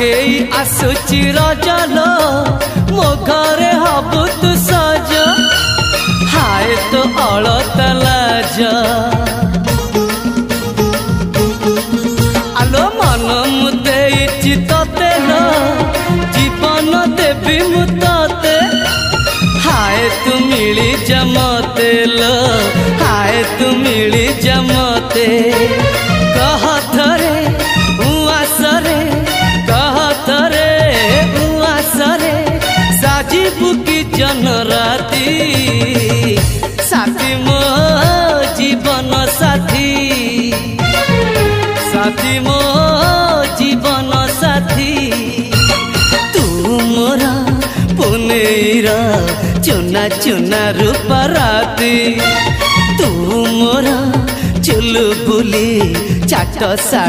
आखेई आसुची रजलो मो घरे हबु तु सज हाय तो अलत लाज आलो मन मुदे चितते न जीवन देवी मुते हाय तू मिली जमते लो हाय तू मिली जमते कह थरे उआसरे कह थरे उआसरे साजिबु की जन राती साथी मो जीवन साथी साथी मो जीवन साथी तू मोरा पुनेरा चुना चुना रूपा राती तू मोरा चुलबुली चाट सा